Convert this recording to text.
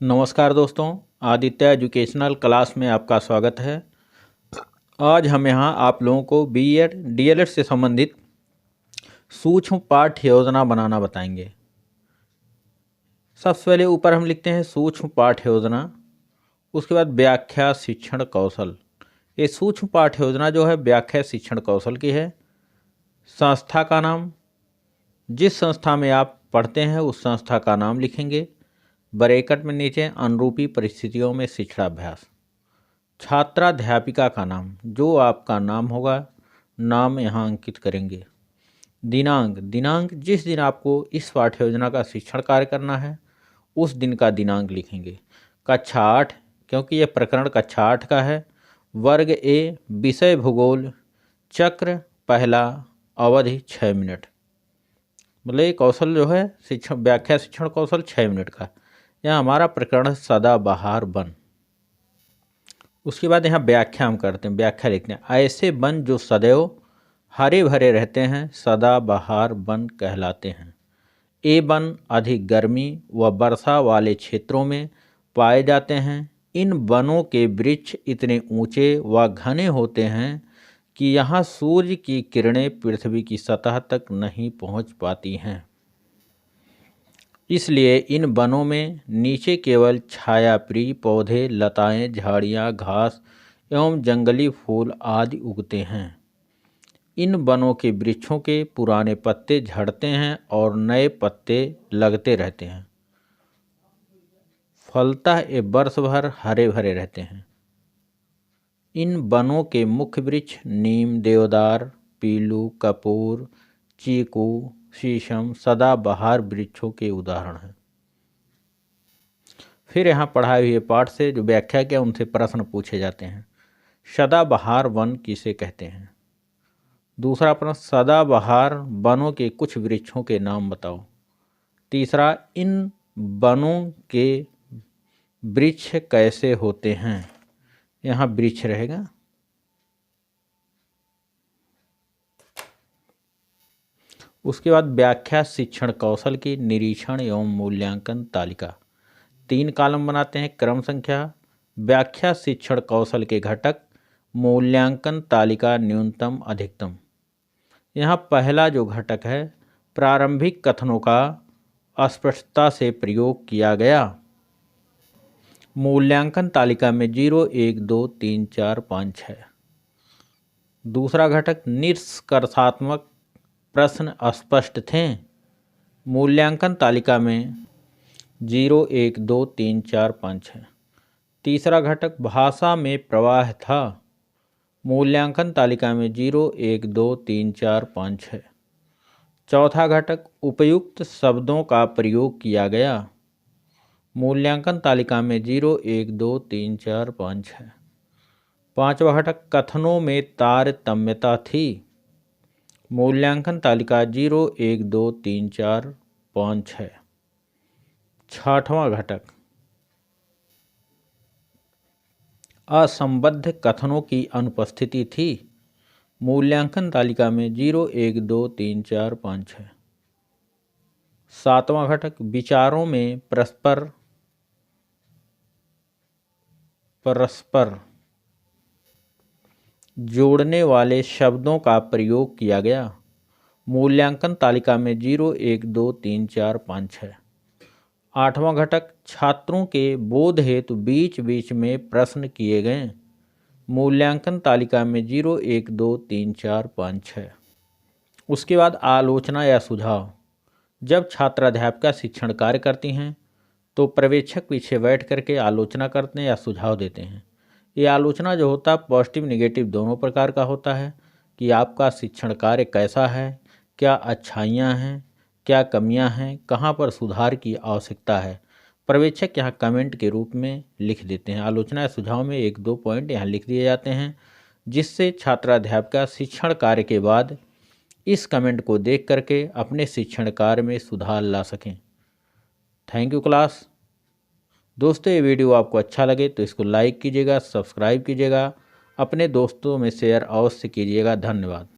नमस्कार दोस्तों, Aditya educational class में आपका स्वागत है। आज हम यहाँ आप लोगों को बीएड डीएलएड से संबंधित सूक्ष्म पाठ्य योजना बनाना बताएंगे। सबसे पहले ऊपर हम लिखते हैं सूक्ष्म पाठ्य योजना, उसके बाद व्याख्या शिक्षण कौशल। ये सूक्ष्म पाठ्य योजना जो है व्याख्या शिक्षण कौशल की है। संस्था का नाम, जिस संस्था में आप पढ़ते हैं उस संस्था का नाम लिखेंगे। ब्रैकेट में नीचे अनुरूपी परिस्थितियों में शिक्षणाभ्यास। छात्राध्यापिका का नाम, जो आपका नाम होगा, नाम यहाँ अंकित करेंगे। दिनांक जिस दिन आपको इस पाठ्य योजना का शिक्षण कार्य करना है उस दिन का दिनांक लिखेंगे। कक्षा 8, क्योंकि यह प्रकरण कक्षा 8 का है। वर्ग ए, विषय भूगोल, चक्र पहला, अवधि 6 मिनट। मतलब ये कौशल जो है शिक्षण व्याख्या शिक्षण कौशल 6 मिनट का। यह हमारा प्रकरण सदाबहार वन। उसके बाद यहाँ व्याख्या हम करते हैं, व्याख्या लिखते हैं। ऐसे वन जो सदैव हरे भरे रहते हैं सदाबहार वन कहलाते हैं। ये वन अधिक गर्मी व वर्षा वाले क्षेत्रों में पाए जाते हैं। इन वनों के वृक्ष इतने ऊंचे व घने होते हैं कि यहाँ सूर्य की किरणें पृथ्वी की सतह तक नहीं पहुँच पाती हैं। इसलिए इन वनों में नीचे केवल छायाप्रिय पौधे, लताएं, झाड़ियाँ, घास एवं जंगली फूल आदि उगते हैं। इन वनों के वृक्षों के पुराने पत्ते झड़ते हैं और नए पत्ते लगते रहते हैं। फलतः ये वर्ष भर हरे भरे रहते हैं। इन वनों के मुख्य वृक्ष नीम, देवदार, पीलू, कपूर, चीकू, शीशम सदाबहार वृक्षों के उदाहरण हैं। फिर यहाँ पढ़ाए हुए पाठ से जो व्याख्या किया उनसे प्रश्न पूछे जाते हैं। सदाबहार वन किसे कहते हैं? दूसरा प्रश्न, सदाबहार वनों के कुछ वृक्षों के नाम बताओ। तीसरा, इन वनों के वृक्ष कैसे होते हैं? यहाँ वृक्ष रहेगा। उसके बाद व्याख्या शिक्षण कौशल की निरीक्षण एवं मूल्यांकन तालिका। 3 कॉलम बनाते हैं। क्रम संख्या, व्याख्या शिक्षण कौशल के घटक, मूल्यांकन तालिका, न्यूनतम अधिकतम। यहाँ पहला जो घटक है, प्रारंभिक कथनों का स्पष्टता से प्रयोग किया गया। मूल्यांकन तालिका में 0, 1, 2, 3, 4, 5, 6। दूसरा घटक, निष्कर्षात्मक प्रश्न स्पष्ट थे। मूल्यांकन तालिका में 0, 1, 2, 3, 4, 5, 6। तीसरा घटक, भाषा में प्रवाह था। मूल्यांकन तालिका में 0, 1, 2, 3, 4, 5, 6। चौथा घटक, उपयुक्त शब्दों का प्रयोग किया गया। मूल्यांकन तालिका में 0, 1, 2, 3, 4, 5, 6। पांचवा घटक, कथनों में तारतम्यता थी। मूल्यांकन तालिका 0, 1, 2, 3, 4, 5, 6। छठवां घटक, असंबद्ध कथनों की अनुपस्थिति थी। मूल्यांकन तालिका में 0, 1, 2, 3, 4, 5, 6। सातवां घटक, विचारों में परस्पर जोड़ने वाले शब्दों का प्रयोग किया गया। मूल्यांकन तालिका में 0, 1, 2, 3, 4, 5, 6। आठवां घटक, छात्रों के बोध हेतु बीच बीच में प्रश्न किए गए। मूल्यांकन तालिका में 0, 1, 2, 3, 4, 5, 6। उसके बाद आलोचना या सुझाव। जब छात्राध्यापिका शिक्षण कार्य करती हैं तो पर्यवेक्षक पीछे बैठ करके आलोचना करते हैं या सुझाव देते हैं। ये आलोचना जो होता है पॉजिटिव निगेटिव दोनों प्रकार का होता है कि आपका शिक्षण कार्य कैसा है, क्या अच्छाइयाँ हैं, क्या कमियां हैं, कहाँ पर सुधार की आवश्यकता है। पर्यवेक्षक यहाँ कमेंट के रूप में लिख देते हैं। आलोचना या सुझाव में 1-2 पॉइंट यहाँ लिख दिए जाते हैं, जिससे छात्राध्यापिका शिक्षण कार्य के बाद इस कमेंट को देख करके अपने शिक्षण कार्य में सुधार ला सकें। Thank you class. दोस्तों, ये वीडियो आपको अच्छा लगे तो इसको लाइक कीजिएगा, सब्सक्राइब कीजिएगा, अपने दोस्तों में शेयर अवश्य कीजिएगा। धन्यवाद।